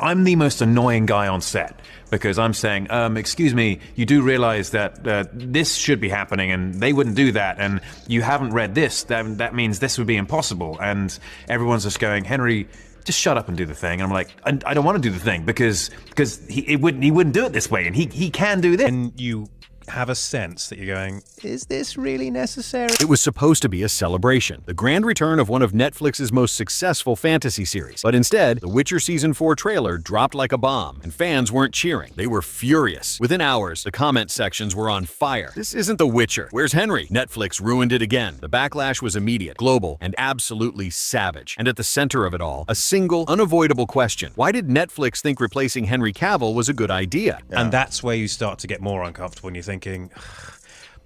I'm the most annoying guy on set because I'm saying, excuse me, you do realize that this should be happening and they wouldn't do that, and you haven't read this, that means this would be impossible. And everyone's just going, Henry, just shut up and do the thing. And I'm like, I don't want to do the thing because he wouldn't do it this way, and he can do this. And you have a sense that you're going, is this really necessary? It was supposed to be a celebration, the grand return of one of Netflix's most successful fantasy series. But instead, The Witcher Season 4 trailer dropped like a bomb, and fans weren't cheering. They were furious. Within hours, the comment sections were on fire. This isn't The Witcher. Where's Henry? Netflix ruined it again. The backlash was immediate, global, and absolutely savage. And at the center of it all, a single, unavoidable question. Why did Netflix think replacing Henry Cavill was a good idea? And that's where you start to get more uncomfortable and you're thinking,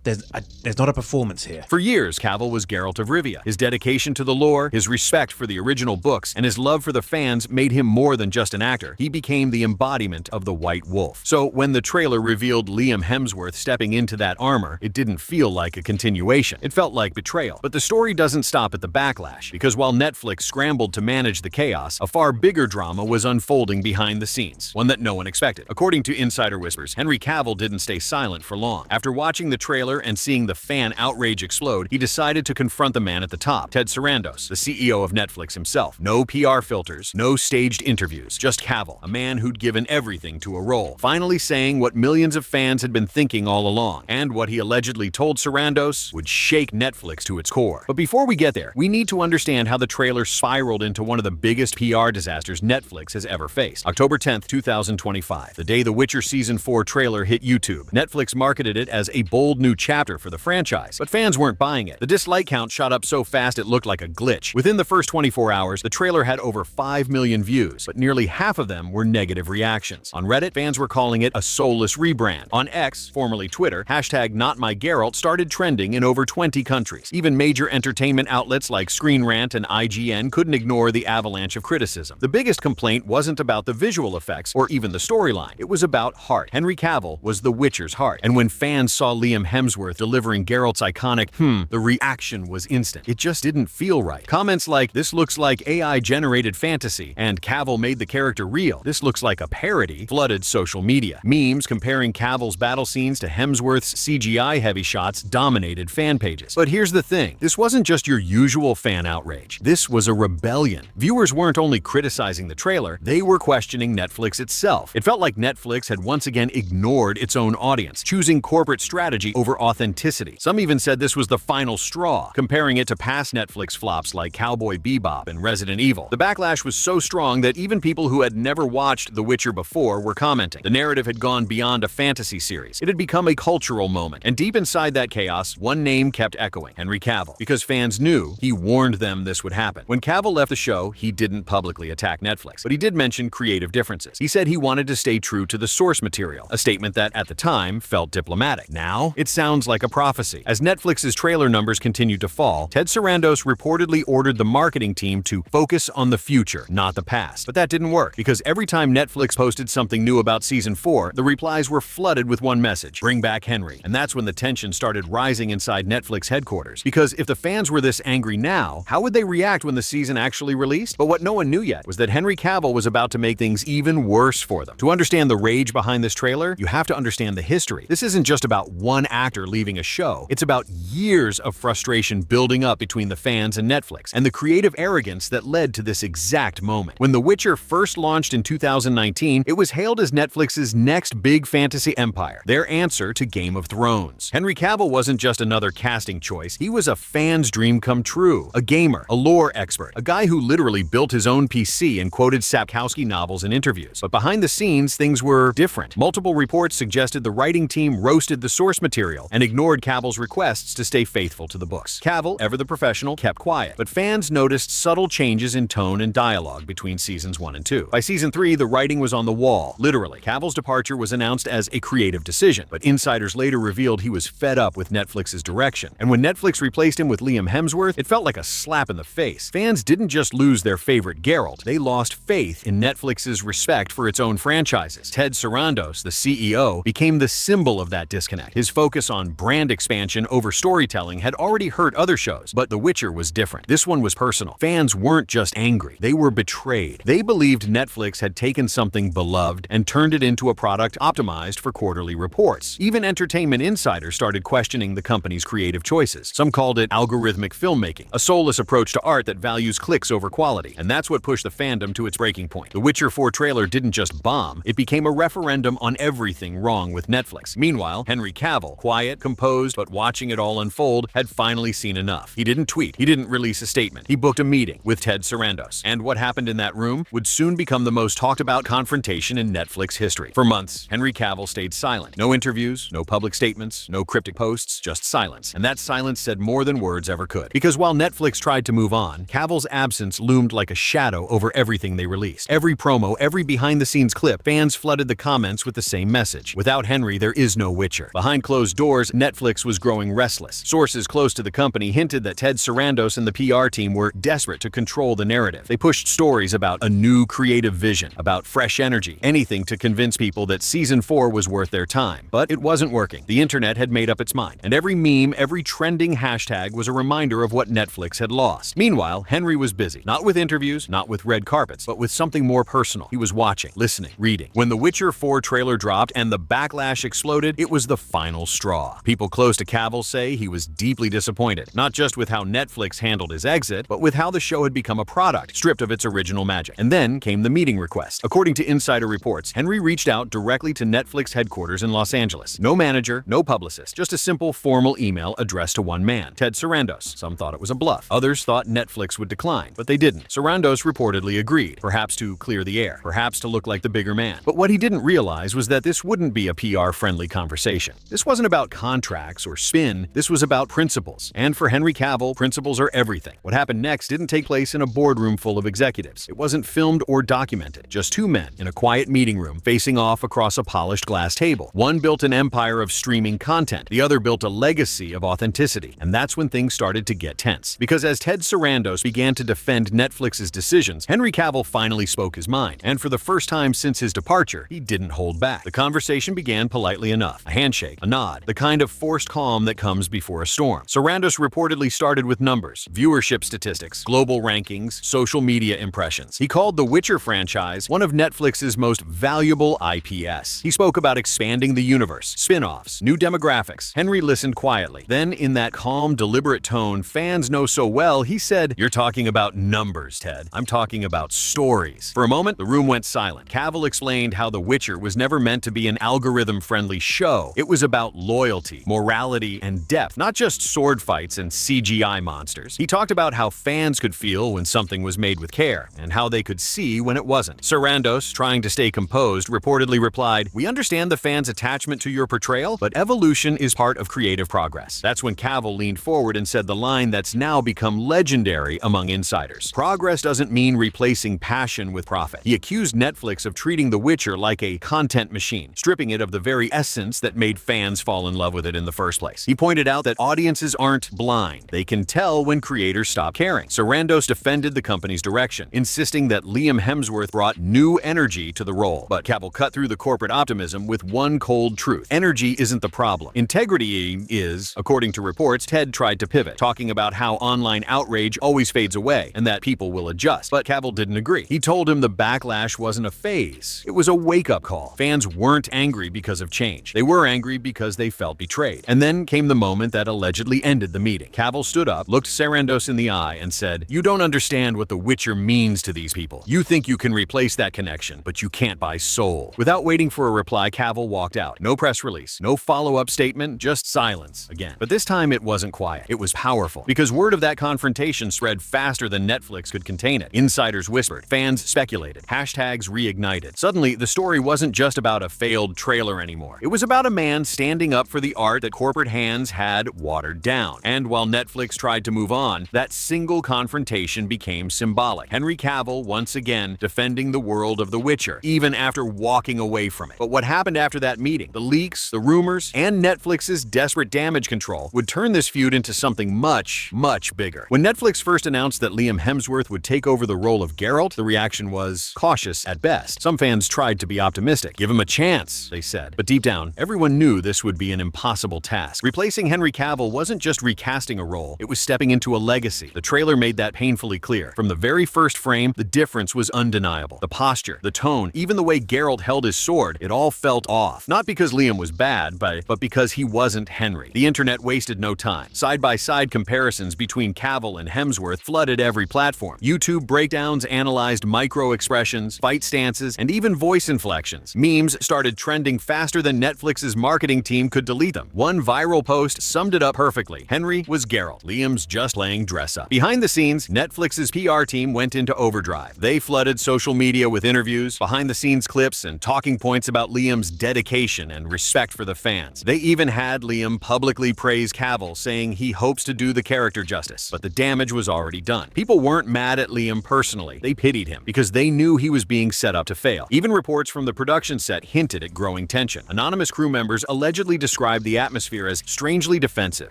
there's not a performance here. For years, Cavill was Geralt of Rivia. His dedication to the lore, his respect for the original books, and his love for the fans made him more than just an actor. He became the embodiment of the White Wolf. So when the trailer revealed Liam Hemsworth stepping into that armor, it didn't feel like a continuation. It felt like betrayal. But the story doesn't stop at the backlash, because while Netflix scrambled to manage the chaos, a far bigger drama was unfolding behind the scenes, one that no one expected. According to insider whispers, Henry Cavill didn't stay silent for long. After watching the trailer and seeing the fan outrage explode, he decided to confront the man at the top, Ted Sarandos, the CEO of Netflix himself. No PR filters, no staged interviews, just Cavill, a man who'd given everything to a role, finally saying what millions of fans had been thinking all along, and what he allegedly told Sarandos would shake Netflix to its core. But before we get there, we need to understand how the trailer spiraled into one of the biggest PR disasters Netflix has ever faced. October 10th, 2025, the day The Witcher Season 4 trailer hit YouTube. Netflix marketed it as a bold new chapter for the franchise, but fans weren't buying it. The dislike count shot up so fast it looked like a glitch. Within the first 24 hours, the trailer had over 5 million views, but nearly half of them were negative reactions. On Reddit, fans were calling it a soulless rebrand. On X, formerly Twitter, #NotMyGeralt started trending in over 20 countries. Even major entertainment outlets like Screen Rant and IGN couldn't ignore the avalanche of criticism. The biggest complaint wasn't about the visual effects or even the storyline. It was about heart. Henry Cavill was The Witcher's heart, and when fans saw Liam Hemsworth delivering Geralt's iconic the reaction was instant. It just didn't feel right. Comments like, "This looks like AI-generated fantasy," and "Cavill made the character real. This looks like a parody," flooded social media. Memes comparing Cavill's battle scenes to Hemsworth's CGI-heavy shots dominated fan pages. But here's the thing. This wasn't just your usual fan outrage. This was a rebellion. Viewers weren't only criticizing the trailer, they were questioning Netflix itself. It felt like Netflix had once again ignored its own audience, choosing corporate strategy over authenticity. Some even said this was the final straw, comparing it to past Netflix flops like Cowboy Bebop and Resident Evil. The backlash was so strong that even people who had never watched The Witcher before were commenting. The narrative had gone beyond a fantasy series. It had become a cultural moment. And deep inside that chaos, one name kept echoing: Henry Cavill. Because fans knew he warned them this would happen. When Cavill left the show, he didn't publicly attack Netflix, but he did mention creative differences. He said he wanted to stay true to the source material, a statement that at the time felt diplomatic. Now, it sounds like a prophecy. As Netflix's trailer numbers continued to fall, Ted Sarandos reportedly ordered the marketing team to focus on the future, not the past. But that didn't work, because every time Netflix posted something new about Season 4, the replies were flooded with one message: bring back Henry. And that's when the tension started rising inside Netflix headquarters. Because if the fans were this angry now, how would they react when the season actually released? But what no one knew yet was that Henry Cavill was about to make things even worse for them. To understand the rage behind this trailer, you have to understand the history. This isn't just about one actor leaving a show. It's about years of frustration building up between the fans and Netflix, and the creative arrogance that led to this exact moment. When The Witcher first launched in 2019, it was hailed as Netflix's next big fantasy empire, their answer to Game of Thrones. Henry Cavill wasn't just another casting choice, he was a fan's dream come true. A gamer, a lore expert, a guy who literally built his own PC and quoted Sapkowski novels in interviews. But behind the scenes, things were different. Multiple reports suggested the writing team roasted the source material and ignored Cavill's requests to stay faithful to the books. Cavill, ever the professional, kept quiet, but fans noticed subtle changes in tone and dialogue between seasons 1 and 2. By season 3, the writing was on the wall, literally. Cavill's departure was announced as a creative decision, but insiders later revealed he was fed up with Netflix's direction. And when Netflix replaced him with Liam Hemsworth, it felt like a slap in the face. Fans didn't just lose their favorite Geralt, they lost faith in Netflix's respect for its own franchises. Ted Sarandos, the CEO, became the symbol of that disconnect. His focus on brand expansion over storytelling had already hurt other shows, but The Witcher was different. This one was personal. Fans weren't just angry, they were betrayed. They believed Netflix had taken something beloved and turned it into a product optimized for quarterly reports. Even entertainment insiders started questioning the company's creative choices. Some called it algorithmic filmmaking, a soulless approach to art that values clicks over quality, and that's what pushed the fandom to its breaking point. The Witcher 4 trailer didn't just bomb, it became a referendum on everything wrong with Netflix. Meanwhile, Henry Cavill, quiet, composed, but watching it all unfold, had finally seen enough. He didn't tweet, he didn't release a statement. He booked a meeting with Ted Sarandos, and what happened in that room would soon become the most talked about confrontation in Netflix history. For months, Henry Cavill stayed silent. No interviews, no public statements, no cryptic posts, just silence. And that silence said more than words ever could. Because while Netflix tried to move on, Cavill's absence loomed like a shadow over everything they released. Every promo, every behind-the-scenes clip, fans flooded the comments with the same message. Without Henry, there is no Witcher. Behind closed doors, Netflix was growing restless. Sources close to the company hinted that Ted Sarandos and the PR team were desperate to control the narrative. They pushed stories about a new creative vision, about fresh energy, anything to convince people that Season 4 was worth their time. But it wasn't working. The internet had made up its mind, and every meme, every trending hashtag was a reminder of what Netflix had lost. Meanwhile, Henry was busy. Not with interviews, not with red carpets, but with something more personal. He was watching, listening, reading. When The Witcher 4 trailer dropped and the backlash exploded, it was the final straw. People close to Cavill say he was deeply disappointed, not just with how Netflix handled his exit, but with how the show had become a product, stripped of its original magic. And then came the meeting request. According to insider reports, Henry reached out directly to Netflix headquarters in Los Angeles. No manager, no publicist, just a simple formal email addressed to one man, Ted Sarandos. Some thought it was a bluff. Others thought Netflix would decline, but they didn't. Sarandos reportedly agreed, perhaps to clear the air, perhaps to look like the bigger man. But what he didn't realize was that this wouldn't be a PR-friendly conversation. This wasn't about contracts or spin, this was about principles. And for Henry Cavill, principles are everything. What happened next didn't take place in a boardroom full of executives. It wasn't filmed or documented. Just two men in a quiet meeting room facing off across a polished glass table. One built an empire of streaming content. The other built a legacy of authenticity. And that's when things started to get tense. Because as Ted Sarandos began to defend Netflix's decisions, Henry Cavill finally spoke his mind. And for the first time since his departure, he didn't hold back. The conversation began politely enough. A handshake, a nod, the kind of forced calm that comes before a storm. Sarandos reportedly started with numbers, viewership statistics, global rankings, social media impressions. He called the Witcher franchise one of Netflix's most valuable IPs. He spoke about expanding the universe, spin-offs, new demographics. Henry listened quietly. Then, in that calm, deliberate tone fans know so well, he said, "You're talking about numbers, Ted. I'm talking about stories." For a moment, the room went silent. Cavill explained how The Witcher was never meant to be an algorithm-friendly show. It was about loyalty, morality, and depth, not just sword fights and CGI monsters. He talked about how fans could feel when something was made with care, and how they could see when it wasn't. Sarandos, trying to stay composed, reportedly replied, "We understand the fans' attachment to your portrayal, but evolution is part of creative progress." That's when Cavill leaned forward and said the line that's now become legendary among insiders. Progress doesn't mean replacing passion with profit. He accused Netflix of treating The Witcher like a content machine, stripping it of the very essence that made fans fall in love with it in the first place. He pointed out that audiences aren't blind. They can tell when creators stop caring. Sarandos defended the company's direction, insisting that Liam Hemsworth brought new energy to the role. But Cavill cut through the corporate optimism with one cold truth. Energy isn't the problem. Integrity is. According to reports, Ted tried to pivot, talking about how online outrage always fades away and that people will adjust. But Cavill didn't agree. He told him the backlash wasn't a phase. It was a wake-up call. Fans weren't angry because of change. They were angry because they felt betrayed. And then came the moment that allegedly ended the meeting. Cavill stood up, looked Sarandos in the eye, and said, "You don't understand what The Witcher means to these people. You think you can replace that connection, but you can't buy soul." Without waiting for a reply, Cavill walked out. No press release, no follow-up statement, just silence again. But this time it wasn't quiet. It was powerful. Because word of that confrontation spread faster than Netflix could contain it. Insiders whispered. Fans speculated. Hashtags reignited. Suddenly, the story wasn't just about a failed trailer anymore. It was about a man standing up for the art that corporate hands had watered down. And while Netflix tried to move on, that single confrontation became symbolic. Henry Cavill, once again, defending the world of The Witcher, even after walking away from it. But what happened after that meeting, the leaks, the rumors, and Netflix's desperate damage control would turn this feud into something much, much bigger. When Netflix first announced that Liam Hemsworth would take over the role of Geralt, the reaction was cautious at best. Some fans tried to be optimistic. Give him a chance, they said. But deep down, everyone knew this would be an impossible task. Replacing Henry Cavill wasn't just recasting a role, it was stepping into a legacy. The trailer made that painfully clear. From the very first frame, the difference was undeniable. The posture, the tone, even the way Geralt held his sword, it all felt off. Not because Liam was bad, but because he wasn't Henry. The internet wasted no time. Side-by-side comparisons between Cavill and Hemsworth flooded every platform. YouTube breakdowns analyzed micro-expressions, fight stances, and even voice inflections. Memes started trending faster than Netflix's marketing team could delete them. One viral post summed it up perfectly. Henry was Geralt. Liam's just playing dress-up. Behind the scenes, Netflix's PR team went into overdrive. They flooded social media with interviews, behind-the-scenes clips, and talking points about Liam's dedication and respect for the fans. They even had Liam publicly praise Cavill, saying he hopes to do the character justice. But the damage was already done. People weren't mad at Liam personally. They pitied him because they knew he was being set up to fail. Even reports from the production set hinted at growing tension. Anonymous crew members allegedly described the atmosphere as strangely defensive.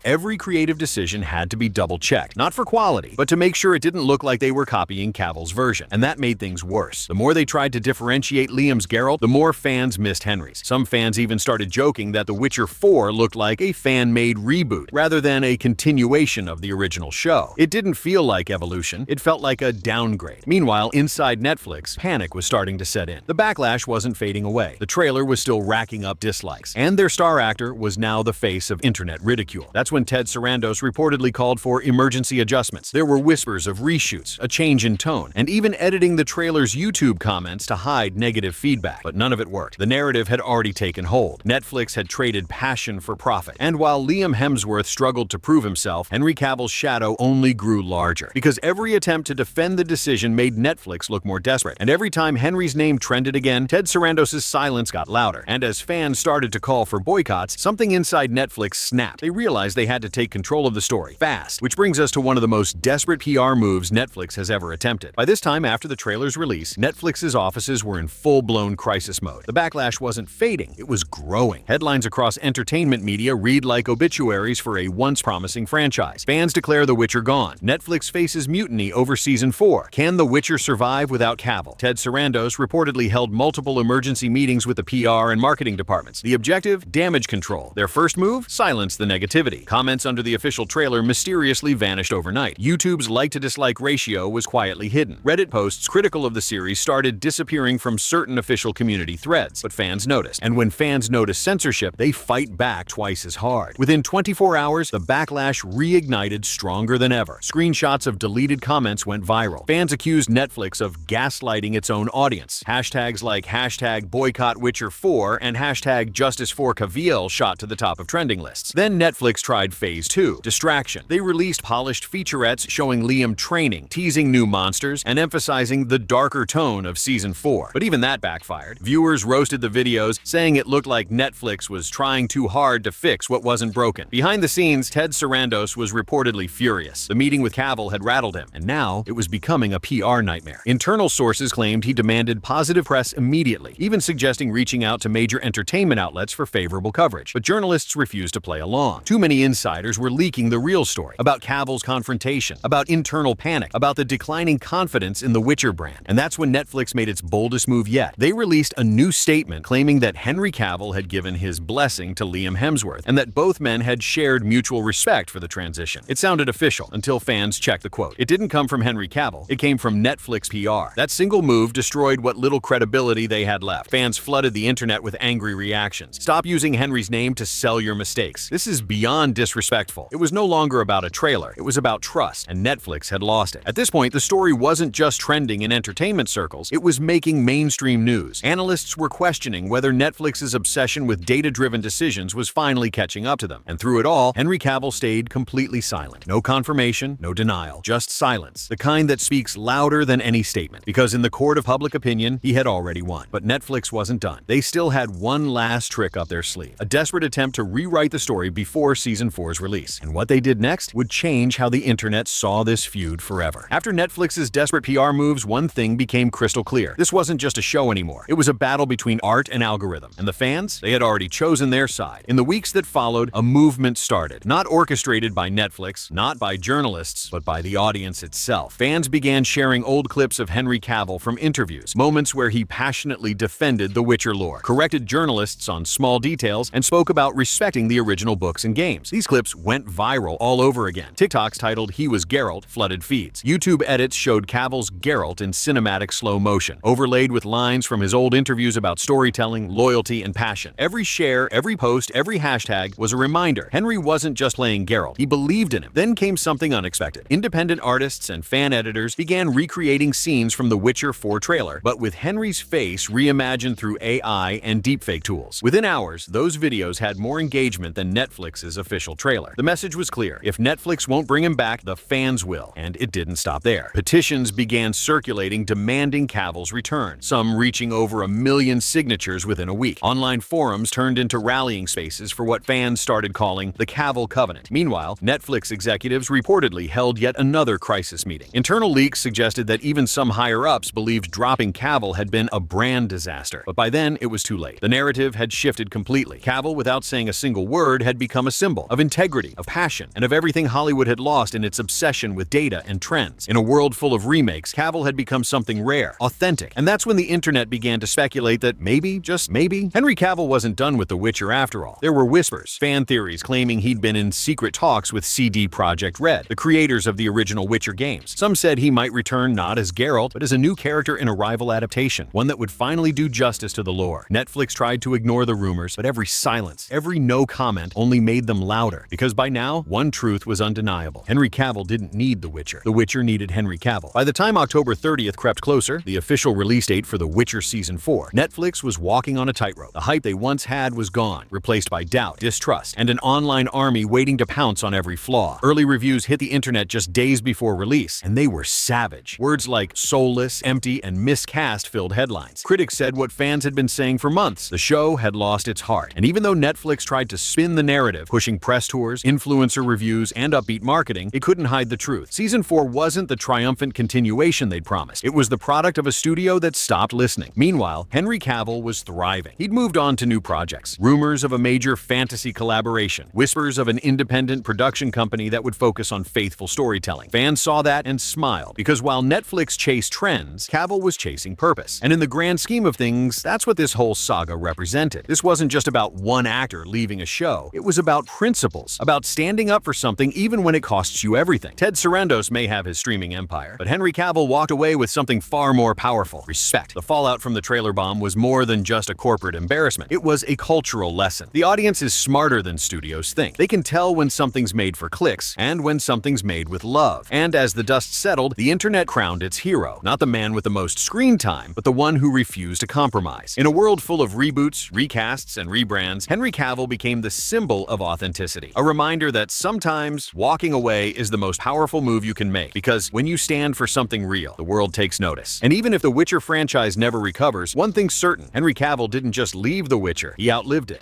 Every creative decision had to be double-checked, not for quality, but to make sure it didn't look like they were copying Cavill's version. And that made things worse. The more they tried to differentiate Liam's Geralt, the more fans missed Henry's. Some fans even started joking that The Witcher 4 looked like a fan-made reboot, rather than a continuation of the original show. It didn't feel like evolution, it felt like a downgrade. Meanwhile, inside Netflix, panic was starting to set in. The backlash wasn't fading away. The trailer was still racking up dislikes, and their star actor was now the face of internet ridicule. That's when Ted Sarandos reportedly called for emergency adjustments. There were whispers of reshoots, a change in tone, and even editing the trailer's YouTube comments to hide negative feedback. But none of it worked. The narrative had already taken hold. Netflix had traded passion for profit. And while Liam Hemsworth struggled to prove himself, Henry Cavill's shadow only grew larger. Because every attempt to defend the decision made Netflix look more desperate. And every time Henry's name trended again, Ted Sarandos' silence got louder. And as fans started to call for boycotts, something inside Netflix snapped. They realized they had to take control of the story fast. Which brings us to one of the most desperate PR moves Netflix has ever attempted. By this time, after the trailer's release, Netflix's offices were in full-blown crisis mode. The backlash wasn't fading, it was growing. Headlines across entertainment media read like obituaries for a once-promising franchise. Fans declare The Witcher gone. Netflix faces mutiny over Season 4. Can The Witcher survive without Cavill? Ted Sarandos reportedly held multiple emergency meetings with the PR and marketing departments. The objective? Damage control. Their first move? Silence the negativity. Comments under the official trailer mysteriously vanished overnight. YouTube's like-to-dislike ratio was quietly hidden. Reddit posts critical of the series started disappearing from certain official community threads, but fans noticed. And when fans notice censorship, they fight back twice as hard. Within 24 hours, the backlash reignited stronger than ever. Screenshots of deleted comments went viral. Fans accused Netflix of gaslighting its own audience. Hashtags like hashtag boycott Witcher 4 and hashtag justice for Cavill shot to the top of trending lists. Then Netflix tried phase 2, distraction. They released polished featurettes showing Liam training, teasing new monsters, and emphasizing the darker tone of Season 4. But even that backfired. Viewers roasted the videos, saying it looked like Netflix was trying too hard to fix what wasn't broken. Behind the scenes, Ted Sarandos was reportedly furious. The meeting with Cavill had rattled him, and now it was becoming a PR nightmare. Internal sources claimed he demanded positive press immediately, even suggesting reaching out to major entertainment outlets for favorable coverage. But journalists refused to play along. Too many insiders were leaking the real story about Cavill's confrontation, about internal panic, about the declining confidence in the Witcher brand. And that's when Netflix made its boldest move yet. They released a new statement claiming that Henry Cavill had given his blessing to Liam Hemsworth, and that both men had shared mutual respect for the transition. It sounded official until fans checked the quote. It didn't come from Henry Cavill, it came from Netflix PR. That single move destroyed what little credibility they had left. Fans flooded the internet with angry reactions. Stop using Henry's name to sell your mistakes. This is beyond disrespectful. It was no longer about a trailer, it was about trust, and Netflix had lost it. At this point, the story wasn't just trending in entertainment circles, it was making mainstream news. Analysts were questioning whether Netflix's obsession with data-driven decisions was finally catching up to them. And through it all, Henry Cavill stayed completely silent. No confirmation, no denial, just silence. The kind that speaks louder than any statement. Because in the court of public opinion, he had already won. But Netflix wasn't done. They still had one last trick up their sleeve. A desperate attempt to rewrite the story before Season 4's release. And what they did next would change how the internet saw this feud forever. After Netflix's desperate PR moves, one thing became crystal clear. This wasn't just a show anymore. It was a battle between art and algorithm. And the fans? They had already chosen their side. In the weeks that followed, a movement started. Not orchestrated by Netflix, not by journalists, but by the audience itself. Fans began sharing old clips of Henry Cavill from interviews, moments where he passionately defended the Witcher lore, corrected journalists on small details, and spoke spoke about respecting the original books and games. These clips went viral all over again. TikToks titled "He Was Geralt" flooded feeds. YouTube edits showed Cavill's Geralt in cinematic slow motion, overlaid with lines from his old interviews about storytelling, loyalty, and passion. Every share, every post, every hashtag was a reminder Henry wasn't just playing Geralt, he believed in him. Then came something unexpected. Independent artists and fan editors began recreating scenes from the Witcher 4 trailer, but with Henry's face reimagined through AI and deepfake tools. Within hours, those videos had more engagement than Netflix's official trailer. The message was clear: if Netflix won't bring him back, the fans will. And it didn't stop there. Petitions began circulating demanding Cavill's return, some reaching over 1 million signatures within a week. Online forums turned into rallying spaces for what fans started calling the Cavill Covenant. Meanwhile, Netflix executives reportedly held yet another crisis meeting. Internal leaks suggested that even some higher-ups believed dropping Cavill had been a brand disaster. But by then, it was too late. The narrative had shifted completely. Cavill, without saying a single word, had become a symbol of integrity, of passion, and of everything Hollywood had lost in its obsession with data and trends. In a world full of remakes, Cavill had become something rare, authentic. And that's when the internet began to speculate that maybe, just maybe, Henry Cavill wasn't done with The Witcher after all. There were whispers, fan theories claiming he'd been in secret talks with CD Projekt Red, the creators of the original Witcher games. Some said he might return not as Geralt, but as a new character in a rival adaptation, one that would finally do justice to the lore. Netflix tried to ignore the rumors, but every silence, every no comment only made them louder. Because by now, one truth was undeniable. Henry Cavill didn't need The Witcher. The Witcher needed Henry Cavill. By the time October 30th crept closer, the official release date for The Witcher Season 4, Netflix was walking on a tightrope. The hype they once had was gone, replaced by doubt, distrust, and an online army waiting to pounce on every flaw. Early reviews hit the internet just days before release, and they were savage. Words like soulless, empty, and miscast filled headlines. Critics said what fans had been saying for months: the show had lost its heart. And even though Netflix tried to spin the narrative, pushing press tours, influencer reviews, and upbeat marketing, it couldn't hide the truth. Season 4 wasn't the triumphant continuation they'd promised. It was the product of a studio that stopped listening. Meanwhile, Henry Cavill was thriving. He'd moved on to new projects. Rumors of a major fantasy collaboration. Whispers of an independent production company that would focus on faithful storytelling. Fans saw that and smiled, because while Netflix chased trends, Cavill was chasing purpose. And in the grand scheme of things, that's what this whole saga represented. This wasn't just about one actor leaving a show. It was about principles, about standing up for something even when it costs you everything. Ted Sarandos may have his streaming empire, but Henry Cavill walked away with something far more powerful: respect. The fallout from the trailer bomb was more than just a corporate embarrassment. It was a cultural lesson. The audience is smarter than studios think. They can tell when something's made for clicks and when something's made with love. And as the dust settled, the internet crowned its hero. Not the man with the most screen time, but the one who refused to compromise. In a world full of reboots, recasts, and rebrands, Henry Cavill became the symbol of authenticity. A reminder that sometimes walking away is the most powerful move you can make, because when you stand for something real, the world takes notice. And even if the Witcher franchise never recovers, one thing's certain: Henry Cavill didn't just leave The Witcher, he outlived it.